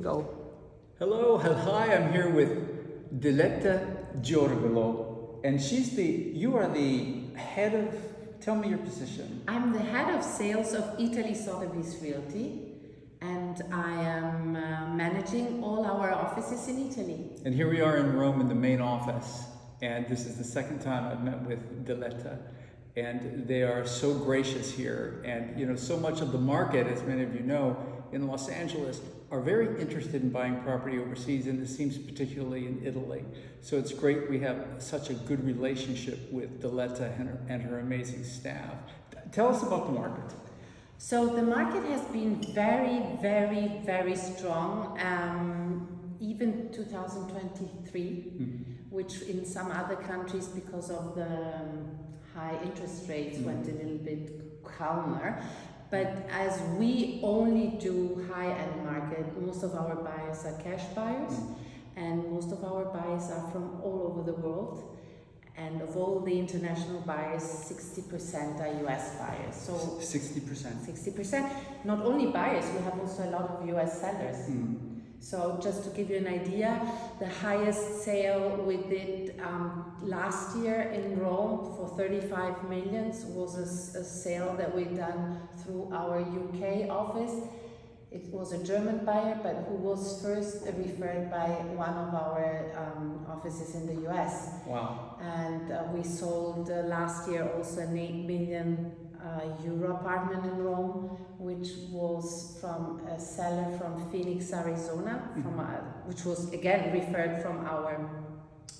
Go. Hello, hi, I'm here with Diletta Giorgolo, and you are the head of, tell me your position. I'm the head of sales of Italy Sothebys Realty, and I am managing all our offices in Italy. And here we are in Rome in the main office, and this is the second time I've met with Diletta, and they are so gracious here. And you know, so much of the market, as many of you know, in Los Angeles are very interested in buying property overseas, and this seems particularly in Italy. So it's great we have such a good relationship with Diletta and her amazing staff. Tell us about the market. So the market has been very, very, very strong, even 2023, which in some other countries, because of the high interest rates, went a little bit calmer. But as we only do high-end market, most of our buyers are cash buyers, and most of our buyers are from all over the world. And of all the international buyers, 60% are US buyers. So 60%. 60%. Not only buyers, we have also a lot of US sellers. So just to give you an idea, the highest sale we did last year in Rome for 35 million was a sale that we done through our UK office. It was a German buyer, but who was first referred by one of our offices in the US. Wow. And we sold last year also an 8 million euro apartment in Rome, which was from a seller from Phoenix, Arizona, which was again referred from our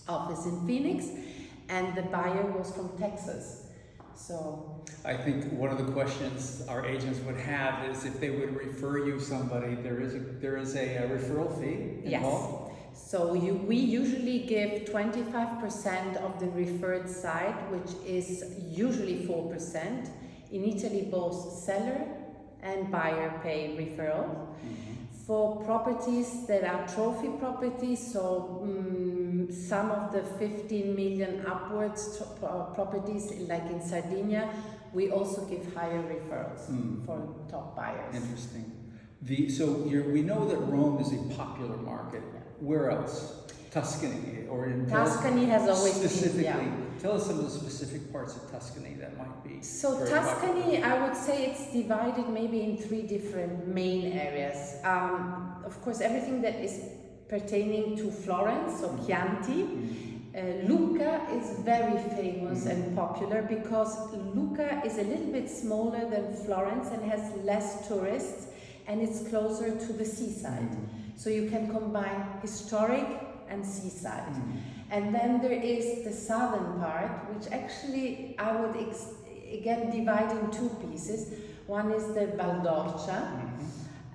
office in Phoenix, and the buyer was from Texas. So I think one of the questions our agents would have is if they would refer you somebody, there is a referral fee involved? Yes. So we usually give 25% of the referred side, which is usually 4%. In Italy, both seller and buyer pay referral. For properties that are trophy properties, so some of the 15 million upwards properties, like in Sardinia, we also give higher referrals for top buyers. Interesting. We know that Rome is a popular market. Where else? Tuscany, or in Tuscany has always specifically. been, Tell us some of the specific parts of Tuscany that might be. So Tuscany, I would say it's divided maybe in 3 different main areas. Of course, everything that is pertaining to Florence, so Chianti. Lucca is very famous and popular because Lucca is a little bit smaller than Florence and has less tourists, and it's closer to the seaside. So you can combine historic and seaside. And then there is the southern part, which actually I would again divide in 2 pieces. One is the Val d'Orcia,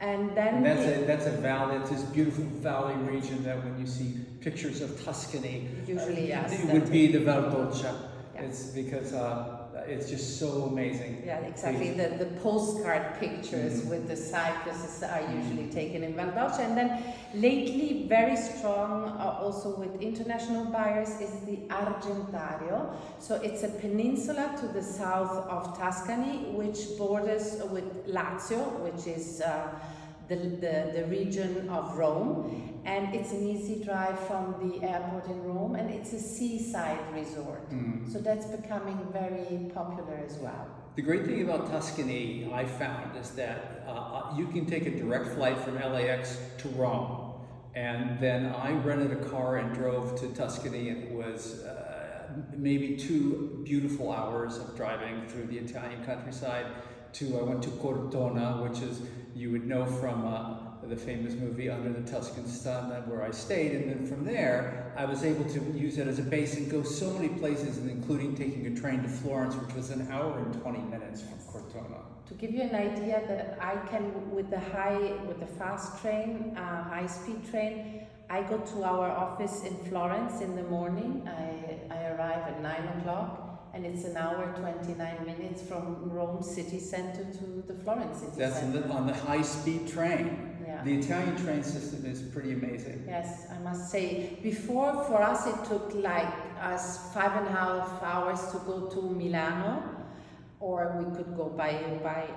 and then that's a valley. It's this beautiful valley region that when you see pictures of Tuscany, usually yes, it would be the Val d'Orcia. Yeah. It's because it's just so amazing. Yeah, exactly. The postcard pictures with the cypresses are usually taken in Val d'Orcia. And then lately, very strong also with international buyers is the Argentario. So it's a peninsula to the south of Tuscany, which borders with Lazio, which is the region of Rome, and it's an easy drive from the airport in Rome, and it's a seaside resort. So that's becoming very popular as well. The great thing about Tuscany, I found, is that you can take a direct flight from LAX to Rome, and then I rented a car and drove to Tuscany, and it was maybe 2 beautiful hours of driving through the Italian countryside. I went to Cortona, which is, you would know from the famous movie Under the Tuscan Sun, where I stayed, and then from there I was able to use it as a base and go so many places, including taking a train to Florence, which was an hour and 20 minutes from Cortona. To give you an idea that I can, with the fast train, high-speed train, I go to our office in Florence in the morning. I arrive at 9 o'clock. And it's an hour, 29 minutes from Rome city center to the Florence city center. That's on the high-speed train. Yeah. The Italian train system is pretty amazing. Yes, I must say. Before, for us, it took like us 5.5 hours to go to Milano. or we could go by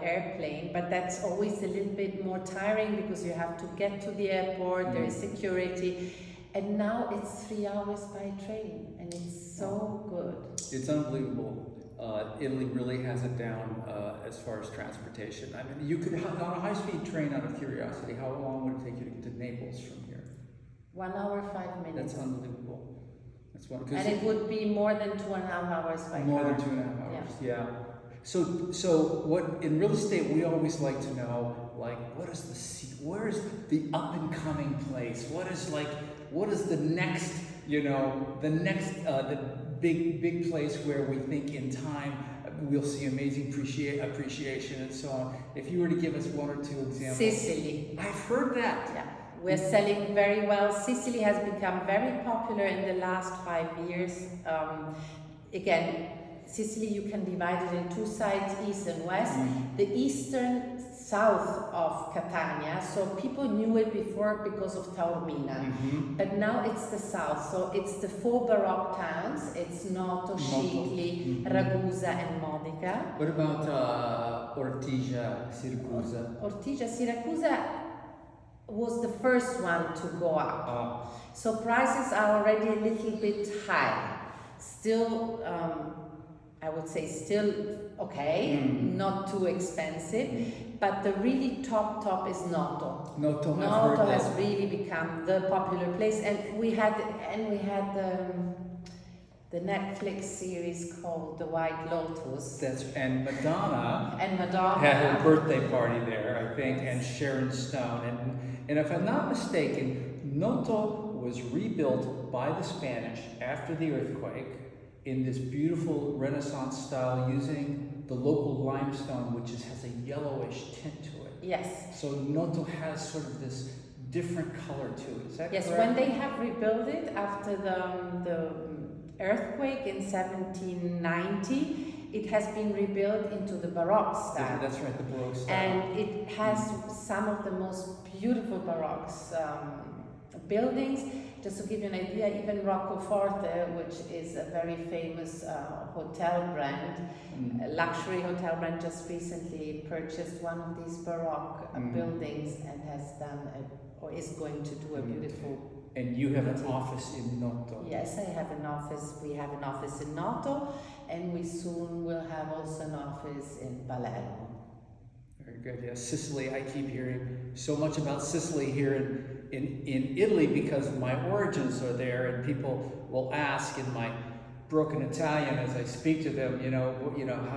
airplane, but that's always a little bit more tiring because you have to get to the airport, there is security, and now it's 3 hours by train, and it's so good. It's unbelievable. Italy really has it down as far as transportation. I mean, you could, on a high-speed train, out of curiosity, how long would it take you to get to Naples from here? 1 hour, 5 minutes. That's unbelievable. That's one. And it would be more than 2.5 hours by car. More than 2.5 hours, yeah. So what in real estate we always like to know, like, what is where's the up and coming place? What is the next, the big place where we think in time we'll see amazing appreciation and so on. If you were to give us one or two examples. Sicily. I've heard that. Yeah. We're selling very well. Sicily has become very popular in the last 5 years. Again, Sicily, you can divide it in two sides, east and west. The eastern south of Catania, so people knew it before because of Taormina, but now it's the south, so it's the four Baroque towns, it's Noto, Scicli, Ragusa and Modica. What about Ortigia, Siracusa? Ortigia, Siracusa was the first one to go up. So prices are already a little bit high. Still, I would say still okay, not too expensive, but the really top is Noto. Noto has really become the popular place, and we had the Netflix series called The White Lotus. And Madonna. Madonna had her birthday party there, I think, and Sharon Stone. And if I'm not mistaken, Noto was rebuilt by the Spanish after the earthquake in this beautiful Renaissance style using the local limestone, which has a yellowish tint to it. Yes. So Noto has sort of this different color to it. Is that correct? Yes, when they have rebuilt it after the earthquake in 1790, it has been rebuilt into the Baroque style. That's right, the Baroque style. And it has some of the most beautiful Baroque buildings. Just to give you an idea, even Roccoforte, which is a very famous hotel brand, a luxury hotel brand, just recently purchased one of these Baroque buildings and has done or is going to do a beautiful. And you have an office in Noto. Yes, I have an office. We have an office in Noto, and we soon will have also an office in Palermo. Very good. Yeah, Sicily. I keep hearing so much about Sicily here in Italy because my origins are there, and people will ask in my broken Italian as I speak to them, how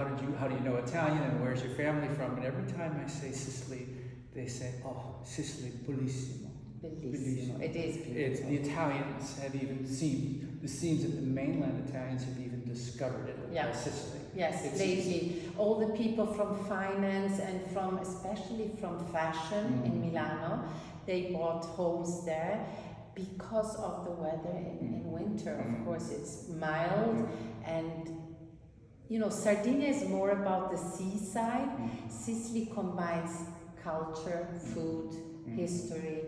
do you know Italian and where's your family from? And every time I say Sicily, they say, "Oh, Sicily, bellissimo." Bellissimo. It is beautiful. The Italians have even seen, it seems that the mainland Italians have even discovered it, Sicily. Yes, lately. All the people from finance and especially from fashion in Milano, they bought homes there because of the weather in winter. Of course, it's mild and Sardinia is more about the seaside. Sicily combines culture, food, history,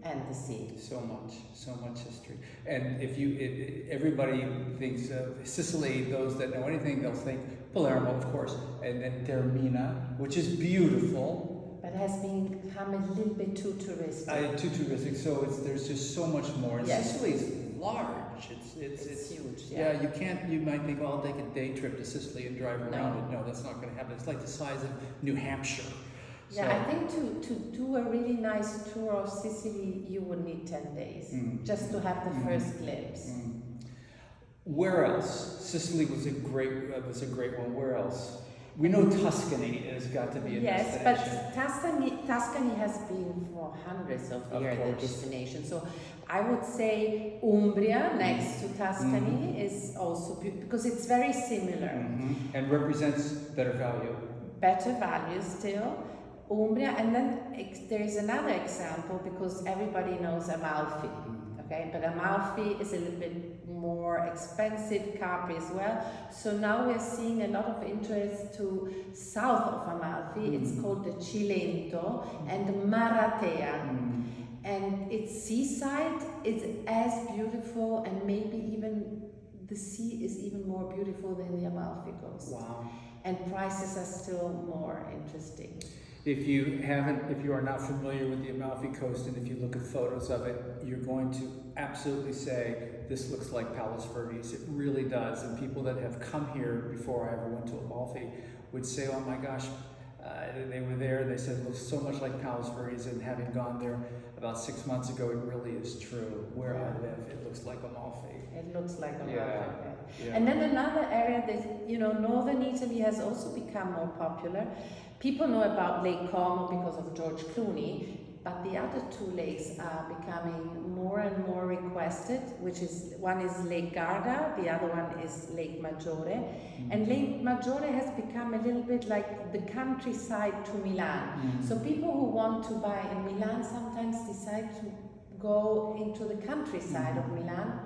and the sea. So much history. And if everybody thinks of Sicily, those that know anything, they'll think Palermo, of course, and then Taormina, which is beautiful. But has become a little bit too touristic. Too touristic, so there's just so much more. And yes. Sicily is large. It's huge. Yeah, you might think, I'll take a day trip to Sicily and drive around it. No, that's not going to happen. It's like the size of New Hampshire. Yeah, I think to do a really nice tour of Sicily, you would need 10 days just to have the first glimpse. Where else? Sicily was a great one. Where else? We know Tuscany has got to be a destination. Yes, but Tuscany has been for hundreds of years the destination. So I would say Umbria next to Tuscany is also beautiful because it's very similar. And represents better value. Better value still. Umbria, and then there is another example because everybody knows Amalfi, okay? But Amalfi is a little bit more expensive, Capri as well. So now we're seeing a lot of interest to south of Amalfi. It's called the Cilento and Maratea. And its seaside is as beautiful, and maybe even the sea is even more beautiful than the Amalfi coast. Wow. and prices are still more interesting. If you are not familiar with the Amalfi Coast, and if you look at photos of it, you're going to absolutely say, this looks like Palos Verdes. It really does. And people that have come here before I ever went to Amalfi would say, oh my gosh, they were there, they said it looks so much like Palos Verdes, and having gone there about 6 months ago, it really is true. Where I live, it looks like Amalfi. It looks like Amalfi. Yeah. And then another area that, northern Italy has also become more popular. People know about Lake Como because of George Clooney, but the other two lakes are becoming more and more requested, one is Lake Garda, the other one is Lake Maggiore. And Lake Maggiore has become a little bit like the countryside to Milan. So people who want to buy in Milan sometimes decide to go into the countryside of Milan.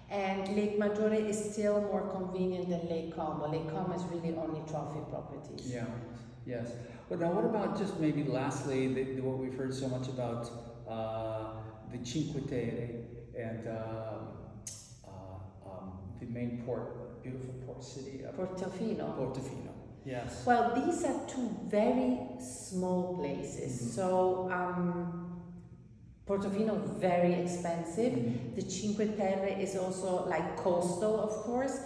And Lake Maggiore is still more convenient than Lake Como. Lake Como is really only trophy properties. Yeah, yes. But now what about just maybe lastly, what we've heard so much about the Cinque Terre and the main port, beautiful port city of Portofino. Portofino, yes. Well, these are two very small places. So Portofino, very expensive. The Cinque Terre is also like coastal, of course.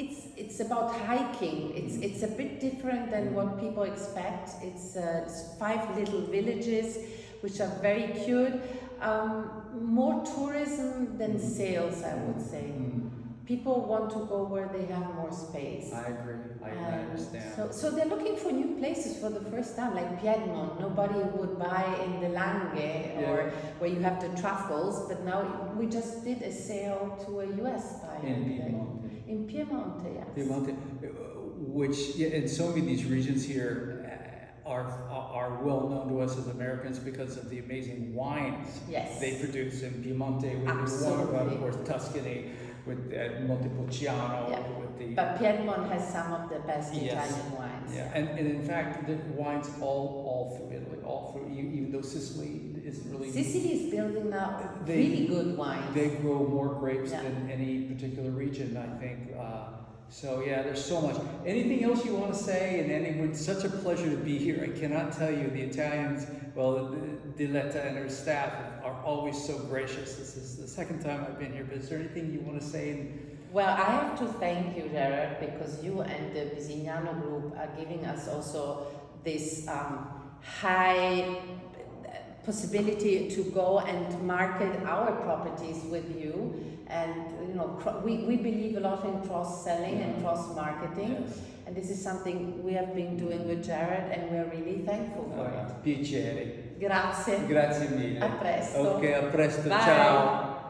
It's about hiking. It's a bit different than what people expect. It's 5 little villages, which are very cute. More tourism than sales, I would say. People want to go where they have more space. I agree. I understand. So they're looking for new places for the first time, like Piedmont. Nobody would buy in the Langhe or where you have the truffles, but now we just did a sale to a US buyer. In Piedmont. In Piemonte, yes. Piemonte, which in so many of these regions here are well known to us as Americans because of the amazing wines they produce in Piemonte. One of course, Tuscany with Montepulciano. Yeah. But Piedmont has some of the best Italian wines. Yeah, and in fact, the wines all through Italy, all through, even though Sicily is really... Sicily is building now really good wines. They grow more grapes than any particular region, I think. So yeah, there's so much. Anything else you want to say? And it's such a pleasure to be here. I cannot tell you, the Italians, well, Diletta and her staff are always so gracious. This is the second time I've been here, but is there anything you want to say? Well, I have to thank you, Gerard, because you and the Bisignano group are giving us also this high possibility to go and market our properties with you. And we believe a lot in cross-selling and cross-marketing. Yes. And this is something we have been doing with Gerard, and we're really thankful for it. Piacere. Grazie. Grazie mille. A presto. Ok, a presto. Bye. Ciao.